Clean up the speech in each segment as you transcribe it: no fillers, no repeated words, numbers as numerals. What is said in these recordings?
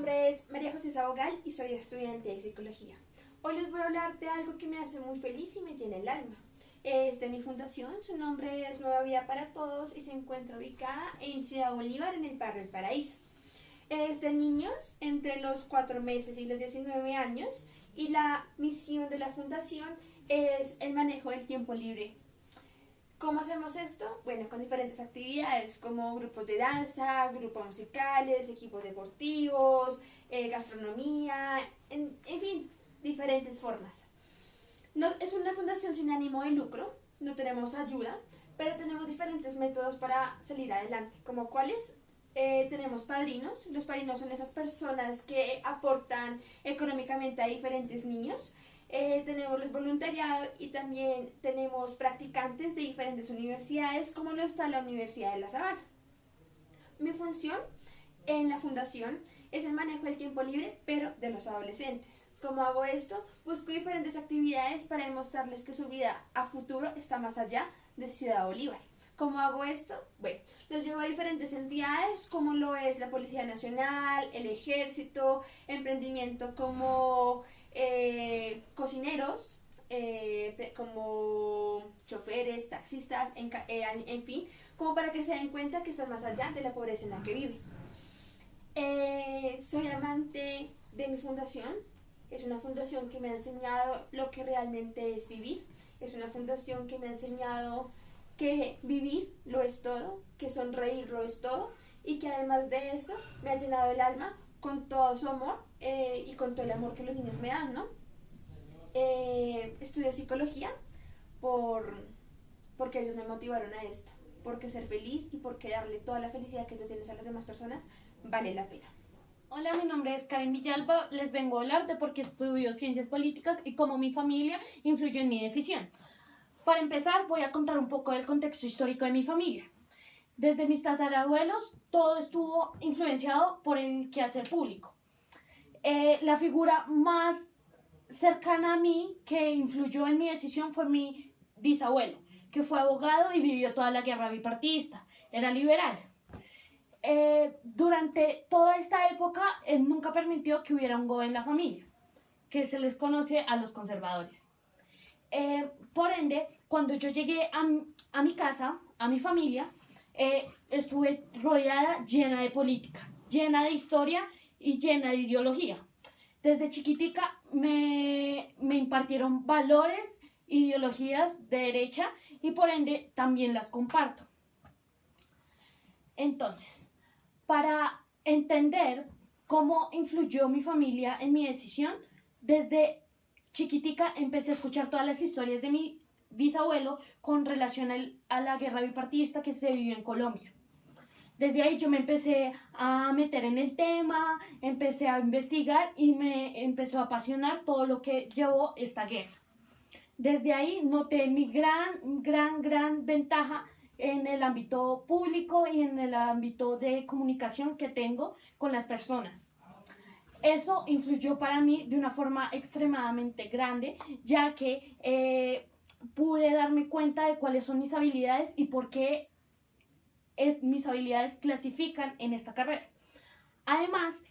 nombre es María José Sabogal y soy estudiante de psicología. Hoy les voy a hablar de algo que me hace muy feliz y me llena el alma. Es de mi fundación, su nombre es Nueva Vida para Todos y se encuentra ubicada en Ciudad Bolívar, en el barrio El Paraíso. Es de niños entre los 4 meses y los 19 años y la misión de la fundación es el manejo del tiempo libre. ¿Cómo hacemos esto? Bueno, con diferentes actividades como grupos de danza, grupos musicales, equipos deportivos, gastronomía, en fin, diferentes formas. No, es una fundación sin ánimo de lucro, no tenemos ayuda, pero tenemos diferentes métodos para salir adelante, como cuáles. Tenemos padrinos. Los padrinos son esas personas que aportan económicamente a diferentes niños. Tenemos el voluntariado y también tenemos practicantes de diferentes universidades, como lo está la Universidad de La Sabana. Mi función en la fundación es el manejo del tiempo libre, pero de los adolescentes. ¿Cómo hago esto? Busco diferentes actividades para demostrarles que su vida a futuro está más allá de Ciudad Bolívar. ¿Cómo hago esto? Bueno, los llevo a diferentes entidades, como lo es la Policía Nacional, el Ejército, emprendimiento como cocineros, como choferes, taxistas, en fin, como para que se den cuenta que están más allá de la pobreza en la que viven. Soy amante de mi fundación. Es una fundación que me ha enseñado lo que realmente es vivir. Es una fundación que me ha enseñado que vivir lo es todo, que sonreír lo es todo y que además de eso me ha llenado el alma con todo su amor y con todo el amor que los niños me dan, ¿no? Estudio psicología porque ellos me motivaron a esto, porque ser feliz y porque darle toda la felicidad que tú tienes a las demás personas vale la pena. Hola, mi nombre es Karen Villalba. Les vengo a hablar de por qué estudio ciencias políticas y cómo mi familia influyó en mi decisión. Para empezar, voy a contar un poco del contexto histórico de mi familia. Desde mis tatarabuelos, todo estuvo influenciado por el quehacer público. La figura más cercana a mí que influyó en mi decisión fue mi bisabuelo, que fue abogado y vivió toda la guerra bipartidista. Era liberal. Durante toda esta época, él nunca permitió que hubiera un goe en la familia, que se les conoce a los conservadores. Por ende, cuando yo llegué a mi casa, a mi familia, estuve rodeada, llena de política, llena de historia y llena de ideología. Desde chiquitica me impartieron valores, ideologías de derecha y por ende también las comparto. Entonces, para entender cómo influyó mi familia en mi decisión, desde chiquitica empecé a escuchar todas las historias de mi bisabuelo con relación a la guerra bipartidista que se vivió en Colombia. Desde ahí yo me empecé a meter en el tema, empecé a investigar y me empezó a apasionar todo lo que llevó esta guerra. Desde ahí noté mi gran ventaja en el ámbito público y en el ámbito de comunicación que tengo con las personas. Eso influyó para mí de una forma extremadamente grande, ya que pude darme cuenta de cuáles son mis habilidades y por qué mis habilidades clasifican en esta carrera. Además,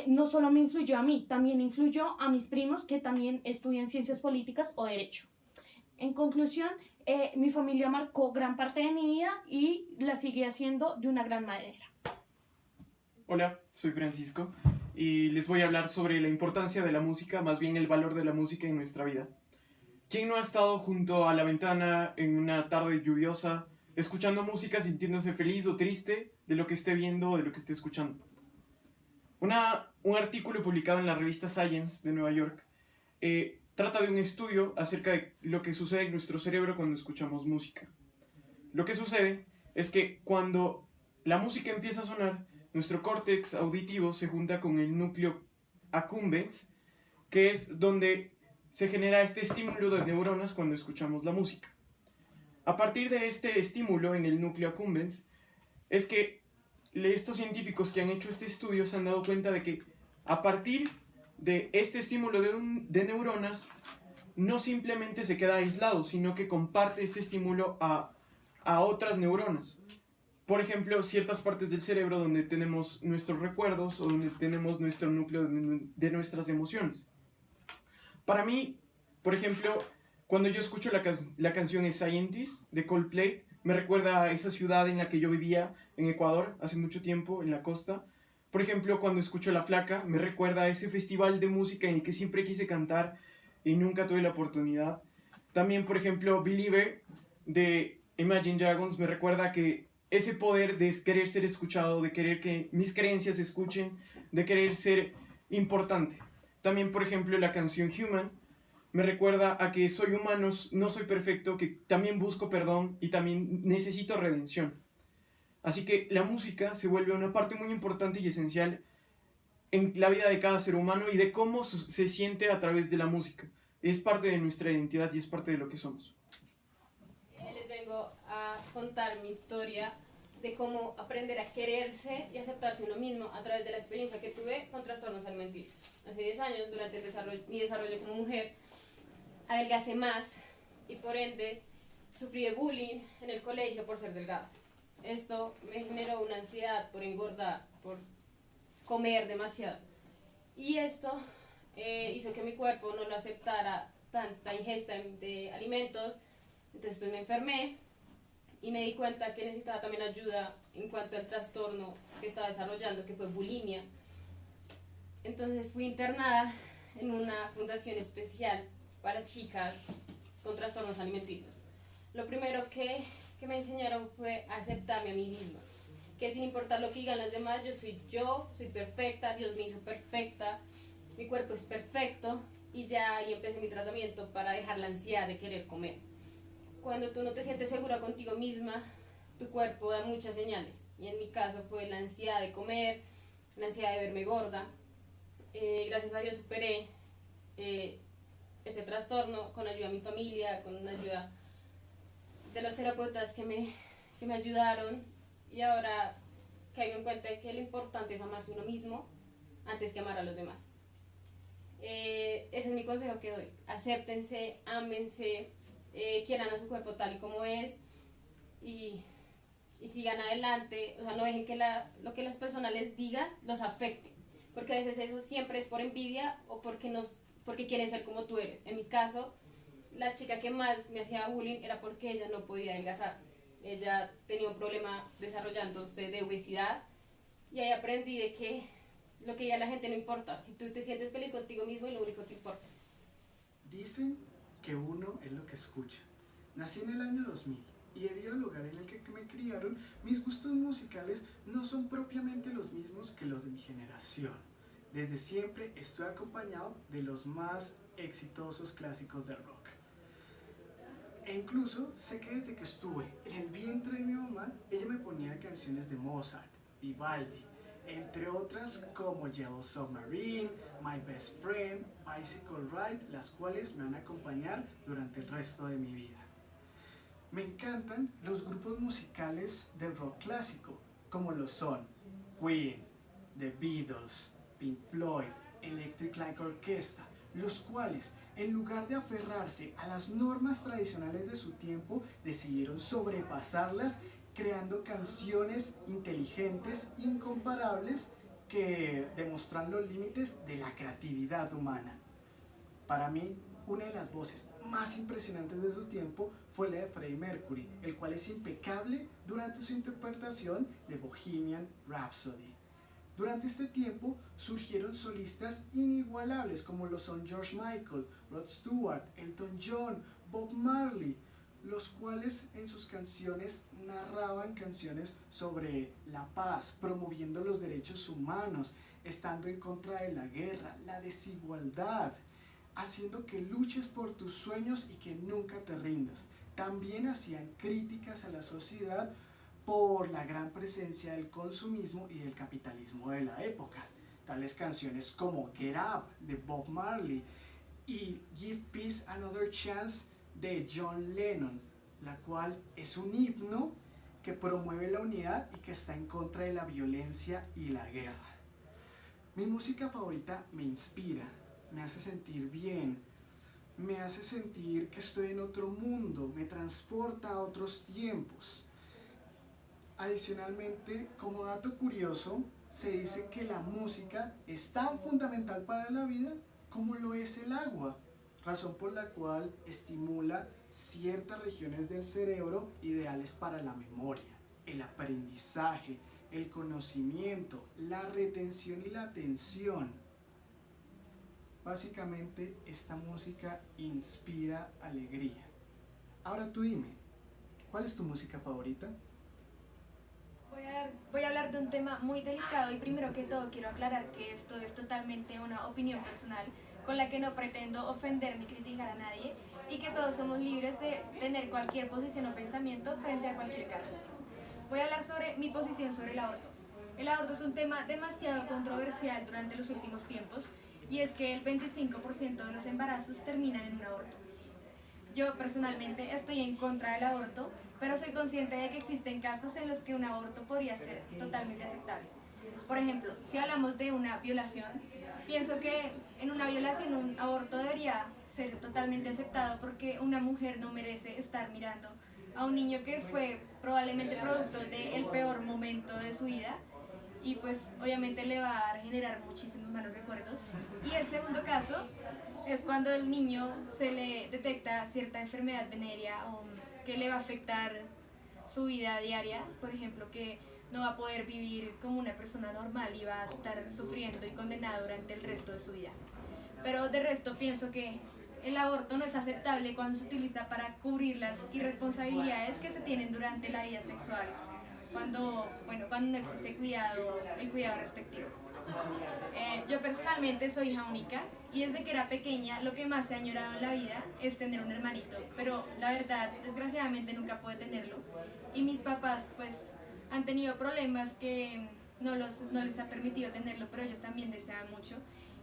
no solo me influyó a mí, también influyó a mis primos que también estudian ciencias políticas o derecho. En conclusión, mi familia marcó gran parte de mi vida y la sigue haciendo de una gran manera. Hola, soy Francisco y les voy a hablar sobre la importancia de la música, más bien el valor de la música en nuestra vida. ¿Quién no ha estado junto a la ventana en una tarde lluviosa, escuchando música, sintiéndose feliz o triste de lo que esté viendo o de lo que esté escuchando? Un artículo publicado en la revista Science de Nueva York trata de un estudio acerca de lo que sucede en nuestro cerebro cuando escuchamos música. Lo que sucede es que cuando la música empieza a sonar, nuestro córtex auditivo se junta con el núcleo accumbens, que es donde se genera este estímulo de neuronas cuando escuchamos la música. A partir de este estímulo en el núcleo accumbens, es que estos científicos que han hecho este estudio se han dado cuenta de que a partir de este estímulo de neuronas, no simplemente se queda aislado, sino que comparte este estímulo a otras neuronas. por ejemplo, ciertas partes del cerebro donde tenemos nuestros recuerdos o donde tenemos nuestro núcleo de nuestras emociones. Para mí, por ejemplo, cuando yo escucho la canción Scientist de Coldplay, me recuerda a esa ciudad en la que yo vivía en Ecuador hace mucho tiempo, en la costa. Por ejemplo, cuando escucho La Flaca, me recuerda a ese festival de música en el que siempre quise cantar y nunca tuve la oportunidad. También, por ejemplo, Believer de Imagine Dragons me recuerda que ese poder de querer ser escuchado, de querer que mis creencias se escuchen, de querer ser importante. También, por ejemplo, la canción Human me recuerda a que soy humano, no soy perfecto, que también busco perdón y también necesito redención. Así que la música se vuelve una parte muy importante y esencial en la vida de cada ser humano y de cómo se siente a través de la música. Es parte de nuestra identidad y es parte de lo que somos. Les vengo a contar mi historia de cómo aprender a quererse y aceptarse uno mismo a través de la experiencia que tuve con trastornos alimenticios. Hace 10 años, durante mi desarrollo como mujer, adelgacé más y por ende sufrí de bullying en el colegio por ser delgada. Esto me generó una ansiedad por engordar, por comer demasiado. Y esto hizo que mi cuerpo no lo aceptara tanta ingesta de alimentos. Entonces pues me enfermé y me di cuenta que necesitaba también ayuda en cuanto al trastorno que estaba desarrollando, que fue bulimia. Entonces fui internada en una fundación especial para chicas con trastornos alimenticios. Lo primero que me enseñaron fue a aceptarme a mí misma, que sin importar lo que digan los demás, yo soy perfecta, Dios me hizo perfecta, mi cuerpo es perfecto, y ya ahí empecé mi tratamiento para dejar la ansiedad de querer comer. Cuando tú no te sientes segura contigo misma, tu cuerpo da muchas señales, y en mi caso fue la ansiedad de comer, la ansiedad de verme gorda. Gracias a Dios superé este trastorno con ayuda de mi familia, con la ayuda de los terapeutas que me ayudaron, y ahora caigo en cuenta de que lo importante es amarse uno mismo antes que amar a los demás. Ese es mi consejo que doy: acéptense, ámense, quieran a su cuerpo tal y como es, y sigan adelante. O sea, no dejen que lo que las personas les digan los afecte, porque a veces eso siempre es por envidia o porque quieren ser como tú eres. En mi caso, la chica que más me hacía bullying era porque ella no podía adelgazar. Ella tenía un problema desarrollándose de obesidad, y ahí aprendí de que lo que diga la gente no importa. Si tú te sientes feliz contigo mismo, y lo único que importa. Dicen que uno es lo que escucha. Nací en el año 2000 y debido al lugar en el que me criaron, mis gustos musicales no son propiamente los mismos que los de mi generación. Desde siempre estoy acompañado de los más exitosos clásicos del rock. E incluso sé que desde que estuve en el vientre de mi mamá, ella me ponía canciones de Mozart, Vivaldi, entre otras como Yellow Submarine, My Best Friend, Bicycle Ride, las cuales me van a acompañar durante el resto de mi vida. Me encantan los grupos musicales del rock clásico, como lo son Queen, The Beatles, Pink Floyd, Electric Light Orchestra, los cuales, en lugar de aferrarse a las normas tradicionales de su tiempo, decidieron sobrepasarlas, creando canciones inteligentes, incomparables, que demuestran los límites de la creatividad humana. Para mí, una de las voces más impresionantes de su tiempo fue la de Freddie Mercury, el cual es impecable durante su interpretación de Bohemian Rhapsody. Durante este tiempo surgieron solistas inigualables como lo son George Michael, Rod Stewart, Elton John, Bob Marley, los cuales en sus canciones narraban canciones sobre la paz, promoviendo los derechos humanos, estando en contra de la guerra, la desigualdad, haciendo que luches por tus sueños y que nunca te rindas. También hacían críticas a la sociedad por la gran presencia del consumismo y del capitalismo de la época. Tales canciones como Get Up de Bob Marley y Give Peace Another Chance de John Lennon, la cual es un himno que promueve la unidad y que está en contra de la violencia y la guerra. Mi música favorita me inspira, me hace sentir bien, me hace sentir que estoy en otro mundo, me transporta a otros tiempos. Adicionalmente, como dato curioso, se dice que la música es tan fundamental para la vida como lo es el agua, razón por la cual estimula ciertas regiones del cerebro ideales para la memoria, el aprendizaje, el conocimiento, la retención y la atención. Básicamente, esta música inspira alegría. Ahora tú dime, ¿cuál es tu música favorita? Voy a hablar de un tema muy delicado y primero que todo quiero aclarar que esto es totalmente una opinión personal con la que no pretendo ofender ni criticar a nadie y que todos somos libres de tener cualquier posición o pensamiento frente a cualquier caso. Voy a hablar sobre mi posición sobre el aborto. El aborto es un tema demasiado controversial durante los últimos tiempos y es que el 25% de los embarazos terminan en un aborto. Yo personalmente estoy en contra del aborto, pero soy consciente de que existen casos en los que un aborto podría ser totalmente aceptable. Por ejemplo, si hablamos de una violación, pienso que en una violación un aborto debería ser totalmente aceptado porque una mujer no merece estar mirando a un niño que fue probablemente producto del peor momento de su vida y pues obviamente le va a generar muchísimos malos recuerdos. Y el segundo caso es cuando el niño se le detecta cierta enfermedad venérea o que le va a afectar su vida diaria, por ejemplo, que no va a poder vivir como una persona normal y va a estar sufriendo y condenado durante el resto de su vida. Pero de resto pienso que el aborto no es aceptable cuando se utiliza para cubrir las irresponsabilidades que se tienen durante la vida sexual, cuando no existe el cuidado respectivo. Yo personalmente soy hija única y desde que era pequeña lo que más he añorado en la vida es tener un hermanito, pero la verdad desgraciadamente nunca pude tenerlo y mis papás pues han tenido problemas que no les ha permitido tenerlo, pero ellos también desean mucho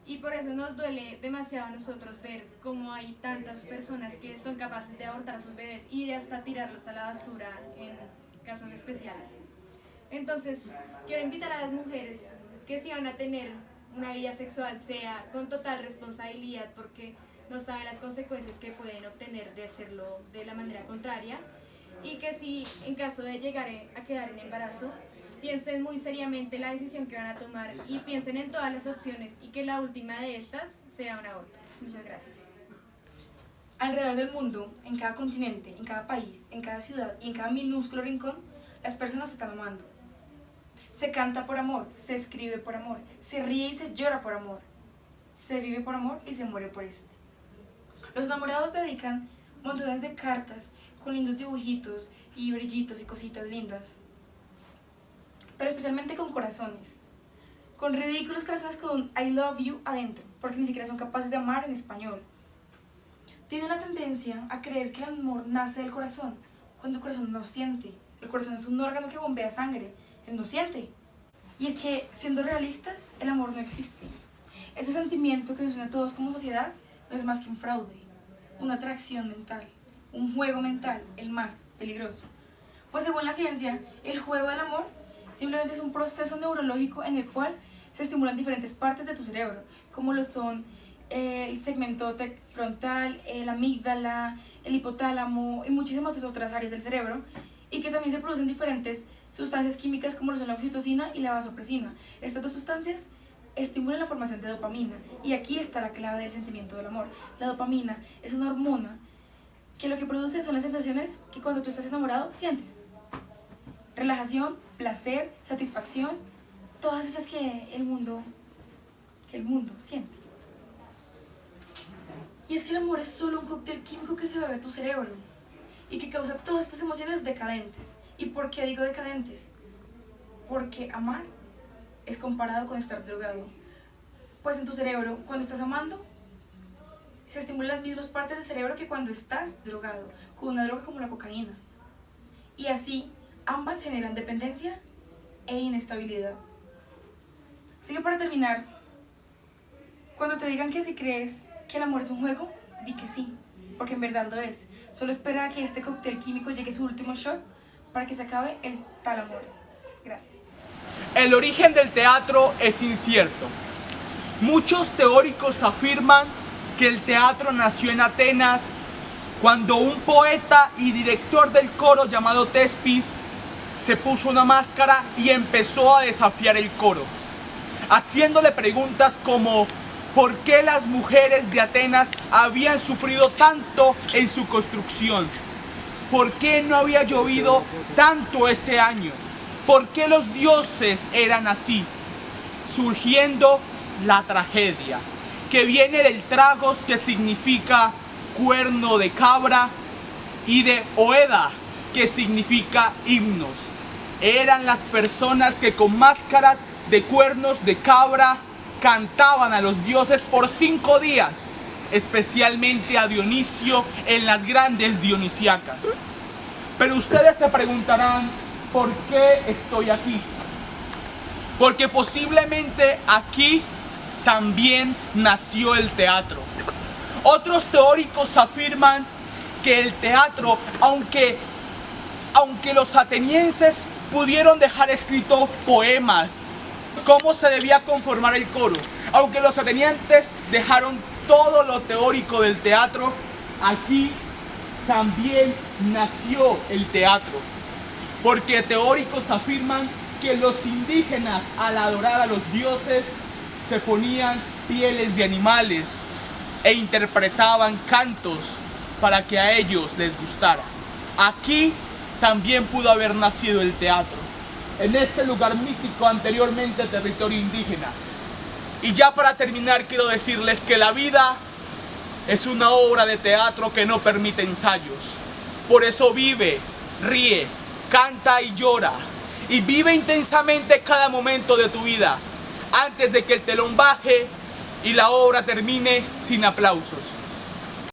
y por eso nos duele demasiado a nosotros ver cómo hay tantas personas que son capaces de abortar a sus bebés y de hasta tirarlos a la basura en casos especiales. Entonces quiero invitar a las mujeres que si van a tener una vida sexual sea con total responsabilidad porque no saben las consecuencias que pueden obtener de hacerlo de la manera contraria y que si en caso de llegar a quedar en embarazo piensen muy seriamente la decisión que van a tomar y piensen en todas las opciones y que la última de estas sea un aborto. Muchas gracias. Alrededor del mundo, en cada continente, en cada país, en cada ciudad y en cada minúsculo rincón, las personas se están amando. Se canta por amor, se escribe por amor, se ríe y se llora por amor, se vive por amor y se muere por este. Los enamorados dedican montones de cartas con lindos dibujitos y brillitos y cositas lindas, pero especialmente con corazones, con ridículos corazones con un I love you adentro, porque ni siquiera son capaces de amar en español. Tienen la tendencia a creer que el amor nace del corazón, cuando el corazón no siente. El corazón es un órgano que bombea sangre, él no siente. Y es que, siendo realistas, el amor no existe. Ese sentimiento que nos une a todos como sociedad no es más que un fraude, una atracción mental, un juego mental, el más peligroso. Pues según la ciencia, el juego del amor simplemente es un proceso neurológico en el cual se estimulan diferentes partes de tu cerebro, como lo son el segmento frontal, la amígdala, el hipotálamo y muchísimas otras áreas del cerebro, y que también se producen diferentes sustancias químicas como lo son la oxitocina y la vasopresina. Estas dos sustancias estimulan la formación de dopamina, y aquí está la clave del sentimiento del amor. La dopamina es una hormona que lo que produce son las sensaciones que cuando tú estás enamorado sientes. Relajación, placer, satisfacción, todas esas que el mundo siente. Y es que el amor es solo un cóctel químico que se bebe a tu cerebro y que causa todas estas emociones decadentes. ¿Y por qué digo decadentes? Porque amar es comparado con estar drogado. Pues en tu cerebro, cuando estás amando, se estimulan las mismas partes del cerebro que cuando estás drogado, con una droga como la cocaína. Y así, ambas generan dependencia e inestabilidad. Así que para terminar, cuando te digan que si crees que el amor es un juego, di que sí, porque en verdad lo es. Solo espera a que este cóctel químico llegue a su último shot para que se acabe el tal amor. Gracias. El origen del teatro es incierto. Muchos teóricos afirman que el teatro nació en Atenas cuando un poeta y director del coro llamado Tespis se puso una máscara y empezó a desafiar el coro, haciéndole preguntas como ¿por qué las mujeres de Atenas habían sufrido tanto en su construcción? ¿Por qué no había llovido tanto ese año? ¿Por qué los dioses eran así? Surgiendo la tragedia, que viene del tragos, que significa cuerno de cabra, y de oeda, que significa himnos. Eran las personas que con máscaras de cuernos de cabra cantaban a los dioses por 5 días, especialmente a Dionisio en las grandes dionisiacas. Pero ustedes se preguntarán, ¿por qué estoy aquí? Porque posiblemente aquí también nació el teatro. Otros teóricos afirman que el teatro, aunque los atenienses pudieron dejar escrito poemas, cómo se debía conformar el coro, aunque los atenienses dejaron todo lo teórico del teatro, aquí también nació el teatro. Porque teóricos afirman que los indígenas, al adorar a los dioses, se ponían pieles de animales e interpretaban cantos para que a ellos les gustara. Aquí también pudo haber nacido el teatro, en este lugar mítico, anteriormente territorio indígena. Y ya para terminar, quiero decirles que la vida es una obra de teatro que no permite ensayos. Por eso vive, ríe, canta y llora. Y vive intensamente cada momento de tu vida, antes de que el telón baje y la obra termine sin aplausos.